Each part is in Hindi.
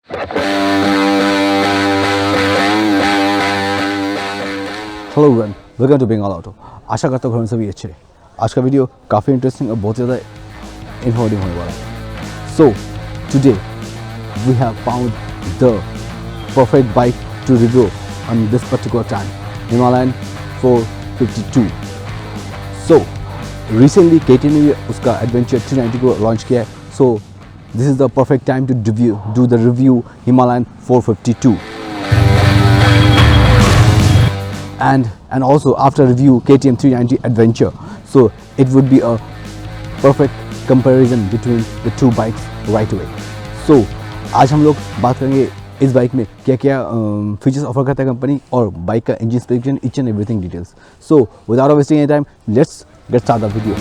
Hello everyone, welcome to Bengal auto. आशा करता हूँ घर में सभी अच्छे। आज का वीडियो काफ़ी इंटरेस्टिंग और बहुत ज़्यादा इन्फॉर्मेटिव होने वाला है। So today we have found the perfect bike to review on this particular time, Himalayan 452। So recently KTM ने उसका एडवेंचर 390 को लॉन्च किया है। So this is the perfect time to do the review Himalayan 452। And also after review KTM 390 Adventure, so it would be a perfect comparison between the two bikes right away. So आज हम लोग बात करेंगे इस बाइक में क्या क्या फीचर्स ऑफर करता है कंपनी और बाइक का engine specification, each and everything details. So without wasting any time, let's get start the video.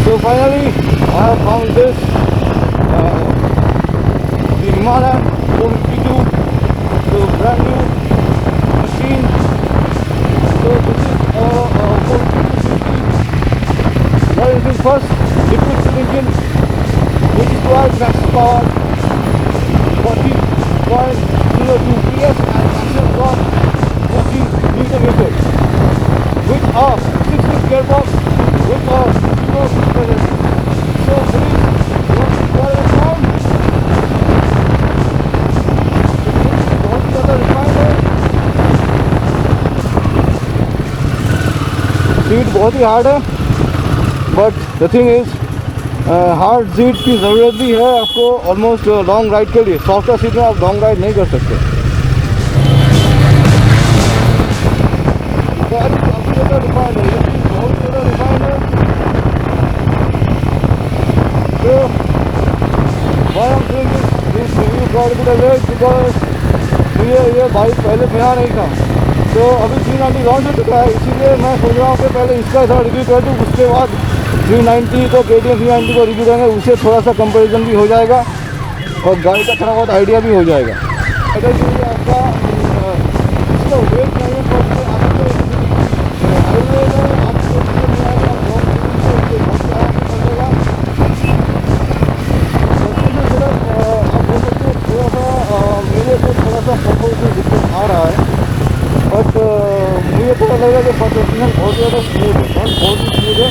So finally I have found this the Himalaya 452, the brand new machine. So this is a 452cc. What is it? First liquid engine, 82 max power, 40.02 PS and axle torque 40 Nm with a 6-speed gearbox with a 0 suspension. So please what I found, बहुत ज़्यादा रिफाइंड है। सीट बहुत ही हार्ड है, but the thing is hard seat की ज़रूरत भी है आपको ऑलमोस्ट लॉन्ग राइड के लिए। सॉफ्टवेयर सीट में आप लॉन्ग राइड नहीं कर सकते। गाड़ी काफ़ी ज़्यादा रिफाइंड है, ये चीज़ बहुत ज़्यादा रिफाइंड है। तो why I'm doing this review quite a bit late because मुझे ये बाइक पहले मिला नहीं था। तो अभी 390 लॉन्च हो चुका है, इसीलिए मैं सोच रहा हूँ कि पहले इसका थोड़ा रिव्यू कर दूँ, उसके बाद 390 को KTM 390 को रिव्यू करेंगे। उससे थोड़ा सा कंपैरिजन भी हो जाएगा और गाड़ी का थोड़ा बहुत आइडिया भी हो जाएगा। अगर ये आपका इसका वेट नहीं है तो हाईवे में आपको मेरे को थोड़ा सा परफॉर्मेंस में दिक्कत आ रहा है, बट मुझे थोड़ा लग रहा है कि प्रोफेशनल बहुत ज़्यादा स्मूथ है और बहुत ही स्मूथ है।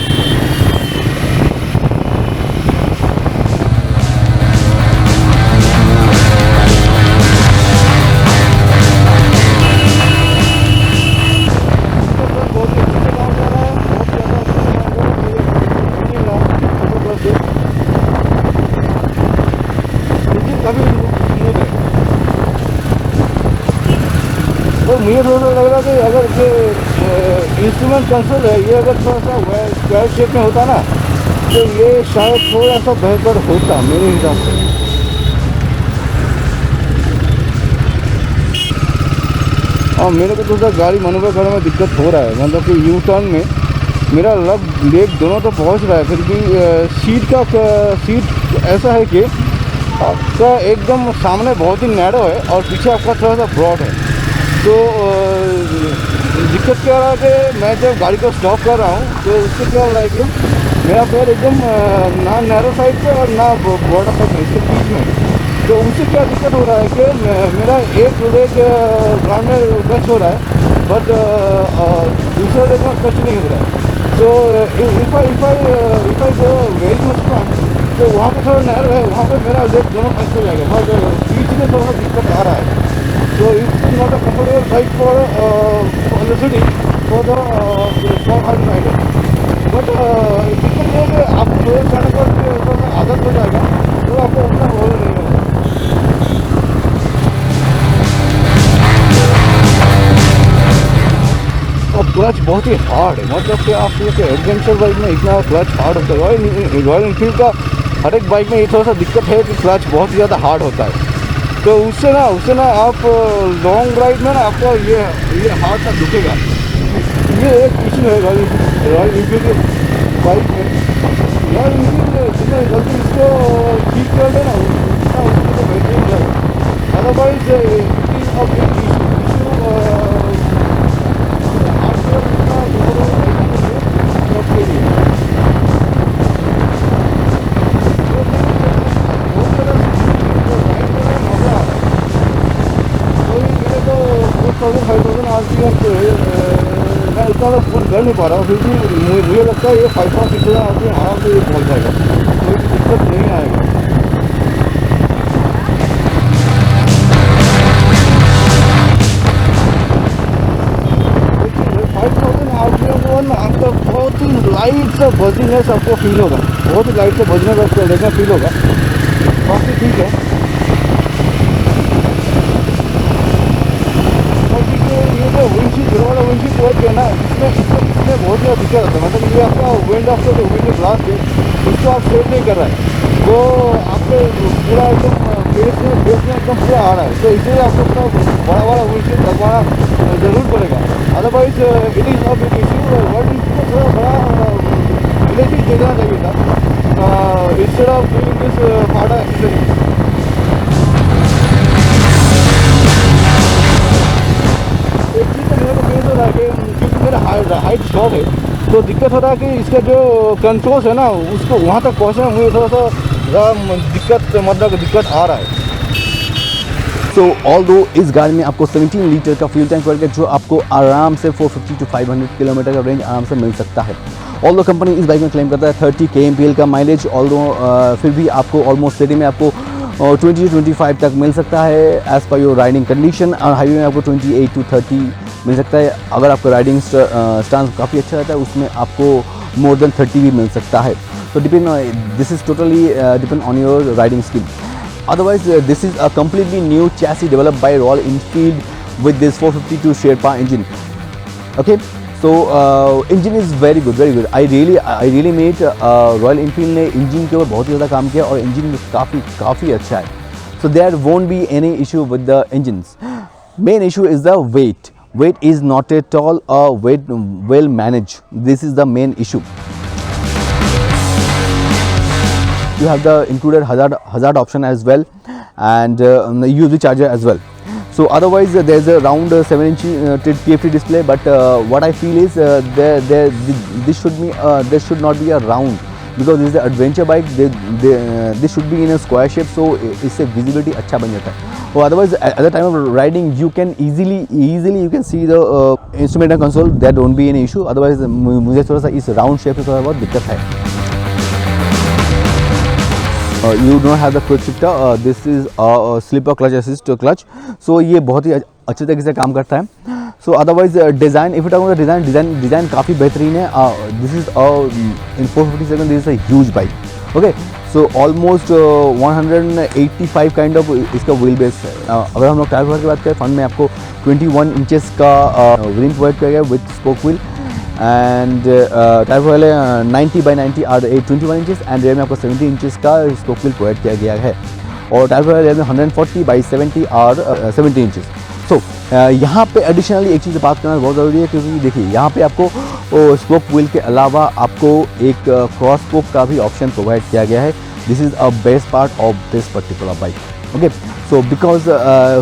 तो मुझे थोड़ा सा लग रहा है कि अगर ये इंस्ट्रूमेंट कंसोल है, ये अगर थोड़ा सा स्क्वायर शेप में होता ना तो ये शायद थोड़ा सा बेहतर होता मेरे हिसाब से। और मेरे को थोड़ा सा गाड़ी मनोवर करने में दिक्कत हो रहा है, मतलब कि यू टर्न में मेरा लेग दोनों तो पहुंच रहा है, फिर भी सीट ऐसा है कि आपका एकदम सामने बहुत ही नैरो है और पीछे आपका थोड़ा सा ब्रॉड है। तो दिक्कत क्या हो रहा है कि मैं जब गाड़ी को स्टॉप कर रहा हूँ तो उससे क्या हो रहा है कि मेरा पैर एकदम ना नैरो साइड पे और ना बॉर्डर साइड में, इसके बीच में। तो उससे क्या दिक्कत हो रहा है कि मेरा एक लेग ग्राउंड में टच हो रहा है, बट दूसरा लेग में टच नहीं हो रहा है। तो if I go very much front, तो वहाँ पे थोड़ा नैरो है, वहाँ पे मेरा लेग दोनों टच हो जाएगा, बट बीच में थोड़ा दिक्कत आ रहा है। So it's not a comfortable bike for the city, for the small hard rider. But दिक्कत ये है कि आप थोड़े जाने पर थोड़ा आदत हो जाएगा तो आपको उतना बोल नहीं होगा। और क्लच बहुत ही हार्ड है, मतलब कि आप ये एडवेंचर बाइक में इतना क्लच हार्ड होता है। रॉयल इनफील्ड का हर एक बाइक में ये थोड़ा सा दिक्कत है कि क्लच बहुत ज़्यादा हार्ड होता है। तो उससे ना आप लॉन्ग राइड में ना आपको ये हाथ तक दुखेगा। ये एक इशू है रॉयल इनफील्ड के बाइक में। रॉयल इनफील्ड जितने जल्दी इसको ठीक कर देना उतना उसको तो बेहतरीन जाएगा। अदरवाइज कर नहीं पा रहा हूँ, फिर भी मुझे लगता है ये 5.6 आदमी आराम से ये पहुँच जाएगा, कोई दिक्कत नहीं आएगा। आपका बहुत ही लाइट सा बजीनेस आपको फील होगा, बहुत ही लाइट सा बजीनेस आपको देखना फील होगा, बाकी ठीक है। ये जो विंडशीट वाला विंडशीट वर्क है ना, इसमें बहुत ज़्यादा दिक्कत आता है। मतलब ये आपका विंड ऑफ जो विंड ब्लास्ट है उसको आप सेव नहीं कर रहा है, वो आपके पूरा एकदम फेस में एकदम पूरा आ रहा है, तो इसलिए आपको थोड़ा बड़ा विंडशीट लगवाना ज़रूर पड़ेगा, otherwise it is not big issue. World को थोड़ा बड़ा विलेज देना चाहिए था instead of doing this part accessory. एक चीज़ तो मेरे को फेस हो रहा है कि क्योंकि मेरा हाइट शॉर्ट है, तो दिक्कत हो रहा है कि इसका जो कंट्रोल्स है ना उसको वहाँ तक पहुँचना मुझे थोड़ा सा दिक्कत आ रहा है। सो ऑल्दो इस गाड़ी में आपको 17 लीटर का फ्यूल टैंक वर्क है, जो आपको आराम से 450 to 500 किलोमीटर का रेंज आराम से मिल सकता है। ऑल्दो कंपनी इस बाइक में क्लेम करता है 30 kmpl का माइलेज, ऑल्दो फिर भी आपको ऑलमोस्ट सिटी में आपको 20 to 25 तक मिल सकता है as per your riding condition, और हाईवे में आपको 28 to 30 मिल सकता है। अगर आपका राइडिंग स्टांस काफ़ी अच्छा रहता है उसमें आपको मोर देन 30 भी मिल सकता है। तो this is totally depend on your riding skill. Otherwise, this is a completely new chassis developed by Royal Enfield with this 452 Sherpa engine. Okay, so engine is very good, very good. I really made Royal Enfield ने engine के ऊपर बहुत ही ज़्यादा काम किया और engine काफ़ी अच्छा है. So there won't be any issue with the engines. Main issue is the weight. Weight is not at all well managed. This is the main issue. You have the included hazard option as well, and USB charger as well. So otherwise there's a round 7-inch TFT display, but what I feel is this should not be a round, because this is an adventure bike. This should be in a square shape, so इससे visibility अच्छा बन जाता है। और otherwise at the time of riding you can easily you can see the instrument console. That won't be any issue. Otherwise मुझे थोड़ा सा इस round shape से थोड़ा बहुत दिक्कत है। You don't have the quick shifter. This is a slipper clutch assist clutch. So ये बहुत ही अच्छे तरीके से काम करता है। So otherwise design, if you talk about the design काफ़ी बेहतरीन है। This is in 457 this is a huge bike. Okay, so almost 185 kind of इसका wheel base है। अगर हम लोग टायर प्रोफाइल की बात करें, फ्रंट में आपको 21 इंचेस का रिम प्रोवाइड किया गया with spoke wheel, and tyre profile 90 by 90 और 21 इंचेस, एंड रेयर में आपको 70 इंचेस का स्पोक व्हील प्रोवाइड किया गया है, और टायर प्रोफाइल रेयर में 140 by 70 और 70 इंचेस। सो यहाँ पे एडिशनली एक चीज़ बात करना बहुत ज़रूरी है, क्योंकि देखिए यहाँ पे आपको स्पोक व्हील के अलावा आपको एक क्रॉस स्पोक का भी ऑप्शन प्रोवाइड किया गया है। This is a best part of this particular bike. Okay, so because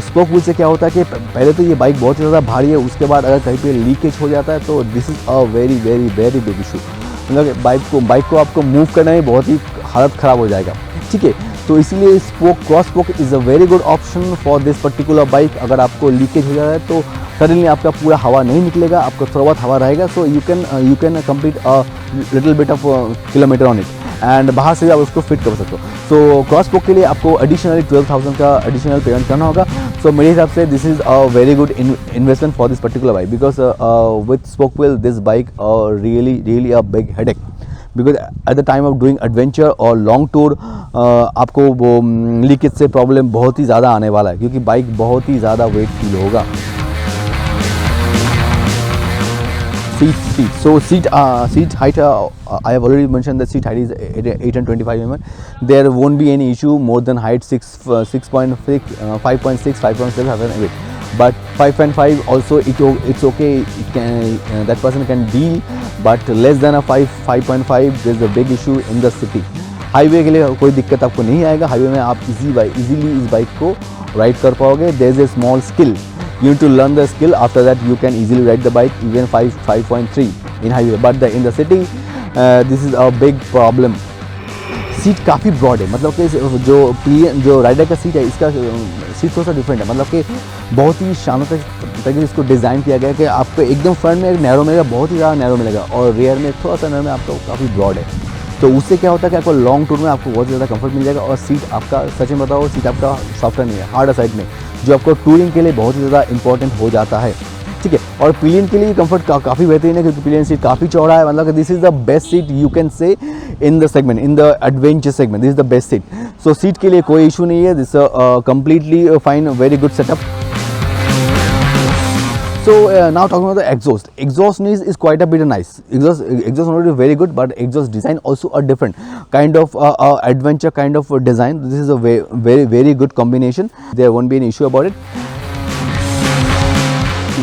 spoke wheel से क्या होता है कि पहले तो ये बाइक बहुत ही ज़्यादा भारी है, उसके बाद अगर कहीं पे लीकेज हो जाता है तो this is a very very very big issue. मतलब बाइक को आपको मूव करने में बहुत ही हालत ख़राब हो जाएगा। ठीक है, तो इसीलिए cross spoke is a very good option for this particular bike. अगर आपको लीकेज हो जाता है तो सडनली आपका पूरा हवा नहीं निकलेगा, आपको थोड़ा बहुत हवा रहेगा, so you can complete a little bit of kilometre on it, and बाहर से भी आप उसको फिट कर सकते हो। सो क्रॉस स्पोक के लिए आपको एडिशनली 12,000 का एडिशनल पेमेंट करना होगा। सो मेरे हिसाब से this is a very good investment for this particular bike, because with spoke wheel this bike really a big headache, because at the time of doing adventure और लॉन्ग टूर आपको वो लीकेज से प्रॉब्लम बहुत ही ज़्यादा आने वाला है, क्योंकि बाइक बहुत ही ज़्यादा वेट फील होगा। Seat. So seat height, I have already mentioned that seat height is 825 mm. There won't be any issue more than height 6.6, 5.6, 5.7, 5.8. But 5.5 also it's okay. It can that person can deal, but less than a 5.5 there's a big issue in the city. Highway के लिए कोई दिक्कत आपको नहीं आएगा। हाईवे में आप इजीली इस बाइक को राइड कर पाओगे। There is a small skill, you need to learn the skill. After that you can easily ride the bike even 5.3 in highway, but in the city this is a big problem. Seat काफ़ी ब्रॉड है, मतलब कि जो राइडर का सीट है इसका सीट थोड़ा सा डिफरेंट है, मतलब कि बहुत ही तरीके से इसको डिज़ाइन किया गया है कि आपको एकदम फ्रंट में एक नैरो मिलेगा, बहुत ही ज़्यादा नैरो मिलेगा, और रियर में थोड़ा सा नैरो में आपको काफ़ी ब्रॉड है। तो उससे क्या होता है कि आपको लॉन्ग टूर में आपको बहुत ज़्यादा कंफर्ट मिल जाएगा। और सीट आपका, सच में बताओ, सीट आपका सॉफ्टवेयर नहीं है, हार्ड साइड में, जो आपको टूरिंग के लिए बहुत ही ज़्यादा इंपॉर्टेंट हो जाता है। ठीक है, और पिलियन के लिए कंफर्ट काफ़ी बेहतरीन है, क्योंकि पिलियन सीट काफ़ी चौड़ा है, मतलब this is the best seat you can say in the segment, in the adventure segment, this is the best seat. So seat के लिए कोई इशू नहीं है, this completely fine, very good setup. So now talking about the exhaust. Exhaust is quite a bit nice. Exhaust not very good, but exhaust design also a different kind of adventure kind of design. This is a very good combination. There won't be an issue about it.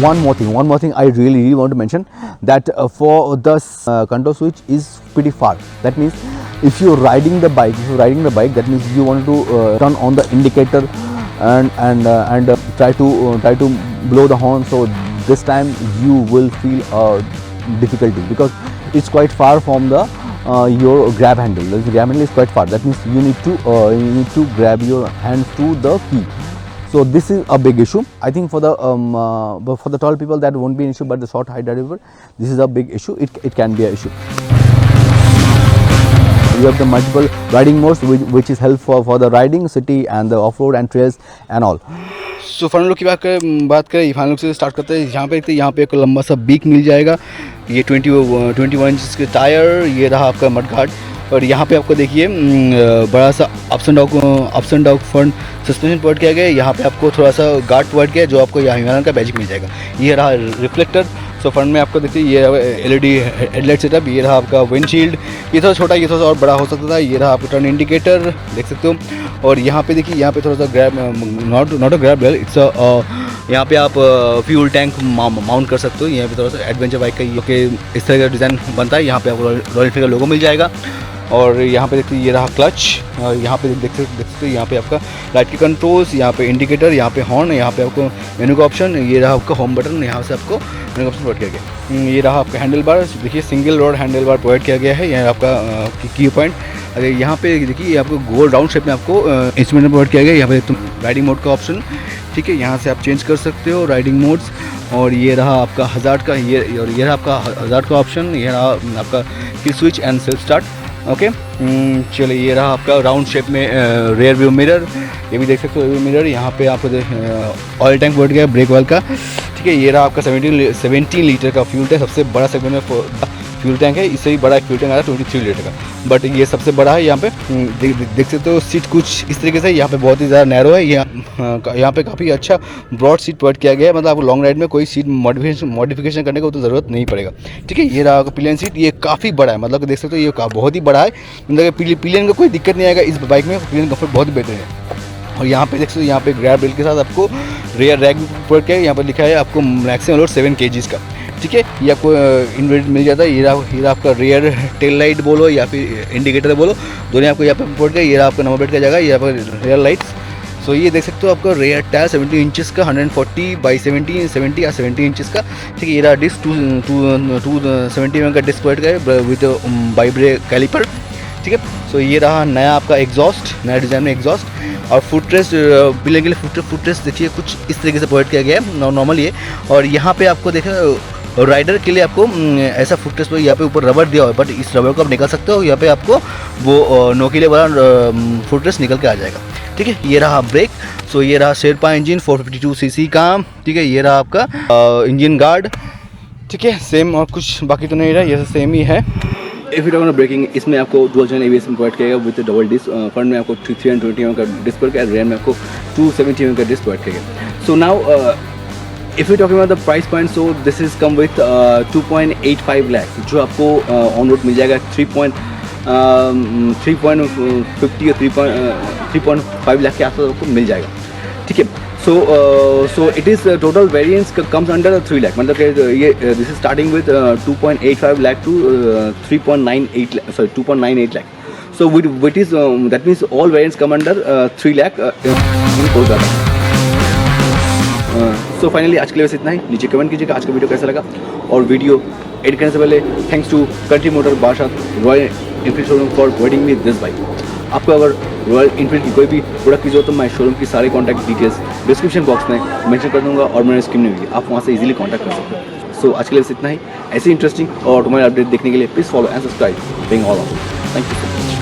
One more thing I really want to mention, that for the control switch is pretty far. That means if you're riding the bike, that means you want to turn on the indicator and try to blow the horn. So this time you will feel difficulty, because it's quite far from the your grab handle. The grab handle is quite far. That means you need to grab your hand to the key. So this is a big issue. I think for the tall people that won't be an issue, but the short height driver, this is a big issue. It can be an issue. You have the multiple riding modes, which is helpful for the riding, city and the off-road and trails and all. So front look की बात करें, फ्रंट लुक से स्टार्ट करते हैं। यहाँ पे एक लंबा सा बीक मिल जाएगा, ये 21 इंच के टायर, ये रहा आपका मड गार्ड, और यहाँ पे आपको देखिए बड़ा सा ups and down front suspension provide किया गया है। यहाँ पे आपको थोड़ा सा गार्ड प्रोवाइड किया है, जो आपको यहाँ हिमालयन का बैजिक मिल जाएगा। ये रहा रिफ्लेक्टर। सो फ्रंट में आपको देखिए ये LED हेडलाइट सेटअप, ये रहा आपका विंडशील्ड, ये थोड़ा छोटा, ये थोड़ा सा और बड़ा हो सकता था। ये रहा आपका टर्न इंडिकेटर, देख सकते हो। और यहाँ पे देखिए, यहाँ पे थोड़ा सा grab, not a grab rail, it's यहाँ पे आप फ्यूल टैंक माउंट कर सकते हो। यहाँ पे थोड़ा सा एडवेंचर बाइक का ये इस तरह का डिज़ाइन बनता है। यहाँ पे आपको रॉयल एनफील्ड का लोगो मिल जाएगा। और यहाँ पे देखते ये रहा क्लच, और यहाँ पे देख सकते यहाँ पे आपका लाइट के कंट्रोल्स, यहाँ पे इंडिकेटर, यहाँ पे हॉर्न, यहाँ पे आपको मेनू का ऑप्शन, ये रहा आपका होम बटन, यहाँ से आपको मेनू का ऑप्शन प्रोवाइड किया गया। ये रहा आपका हैंडल बार, देखिए single road handle bar provide किया गया है। यह आपका की पॉइंट। अगर यहाँ पे देखिए आपको गोल राउंड शेप में आपको इंस्ट्रूमेंट प्रोवाइड किया गया। यहाँ पे तुम राइडिंग मोड का ऑप्शन, ठीक है, यहाँ से आप चेंज कर सकते हो राइडिंग मोड्स। और ये रहा आपका हज़ार्ड का, ये रहा आपका हज़ार्ड का ऑप्शन, ये रहा आपका kill switch and self start. Okay, चलिए ये रहा आपका राउंड शेप में रेयर व्यू मिरर, ये भी देख सकते हो मिरर। यहाँ पे आपको ऑयल टैंक बढ़ गया ब्रेक ऑयल का, ठीक है। ये रहा आपका 17 लीटर का फ्यूल टैंक, सबसे बड़ा सेगमेंट में फ्यूल टैंक है। इससे भी बड़ा फ्यूल टैंक आ रहा है 23 लीटर का, बट ये सबसे बड़ा है। यहाँ पे देख सकते हो सीट कुछ इस तरीके से, यहाँ पे बहुत ही ज़्यादा नैरो है। यहाँ पे काफ़ी अच्छा ब्रॉड सीट प्रोवाइड किया गया है, मतलब आपको लॉन्ग राइड में कोई सीट मॉडिफिकेशन करने को तो ज़रूरत नहीं पड़ेगा, ठीक है। ये रहा आपका पिलियन सीट, ये काफ़ी बड़ा है, मतलब देख सकते हो ये बहुत ही बड़ा है, मतलब पिलियन का कोई दिक्कत नहीं आएगा इस बाइक में। पिलियन कम्फर्ट बहुत ही बेहतर है। और यहाँ पे देख सकते हो, यहाँ पे ग्रैब रेल के साथ आपको रेयर रैक भी प्रोवाइड किया है। यहाँ पर लिखा है आपको मैक्सिमम लोड 7 kg का, ठीक है। ये आपको इनबिल्ट मिल जाता है। ये रहा आपका रेयर टेल लाइट बोलो या फिर इंडिकेटर बोलो, दोनों आपको यहाँ पे प्रोवाइड किया। ये रहा आपका नंबर प्लेट का जगह, ये आपका रेयर लाइट्स। सो ये देख सकते हो आपका रेयर टायर 70 इंचेस का, 140/70 या 70 इंचेस का, ठीक है। ये रहा डिस्क 270 mm का डिस्क प्रोवाइड किया है विद बाइब्रे कैलिपर, ठीक है। सो ये रहा नया आपका एग्जॉस्ट, नया डिज़ाइन में एग्जॉस्ट। और फुटरेस्ट पिलियन के लिए फुटरेस्ट देखिए कुछ इस तरीके से प्रोवाइड किया गया है नॉर्मल ये। और यहाँ पे आपको देखें राइडर के लिए आपको ऐसा फुटरेस्ट पर यहाँ पे ऊपर रबर दिया हुआ है, बट इस रबर को आप निकाल सकते हो। यहाँ पे आपको वो नोकीले वाला फुटरेस्ट निकल के आ जाएगा, ठीक है। ये रहा ब्रेक। सो ये रहा शेरपा इंजन 452 cc का, ठीक है। ये रहा आपका इंजन गार्ड, ठीक है। सेम और कुछ बाकी तो नहीं रहा, ये सेम ही है। If you talk on braking, इसमें आपको डुअल चैनल ABS प्रोवाइड किया गया विद डबल डिस्क। फ्रंट में आपको 320 mm का डिस्क प्रोवाइड किया, रेयर में आपको 270 mm का डिस्क प्रोवाइड किया गया। So now if you talking about the price point, so this is come with 2.85 lakh, जो आपको ऑन रोड मिल जाएगा 3.50 या 3.5 लाख के आसपास आपको मिल जाएगा, ठीक है। So it is total variance comes under 3 lakh, मतलब ये this is starting with 2.85 lakh to 2.98 lakh. So what is that means all variants come under 3 lakh in Kolkata. So finally आज के लिए बस इतना ही। नीचे कमेंट कीजिएगा आज का वीडियो कैसा लगा, और वीडियो एडिट करने से पहले थैंक्स टू कंट्री मोटर बादशाह royal Enfield showroom for providing me this bike. आपको अगर रॉयल इनफील्ड की कोई भी प्रोडक्ट की जरूरत तो मैं शोरूम की सारी कॉन्टैक्ट डिटेल्स डिस्क्रिप्शन बॉक्स में मेंशन कर दूंगा और मेरे स्क्रीन में भी आप वहाँ से इजीली कॉन्टैक्ट कर सकते हो। सो आज के लिए बस इतना ही। ऐसे इंटरेस्टिंग और ऑटोमोबाइल अपडेट देखने के लिए please follow and subscribe being all of. Thank you so much.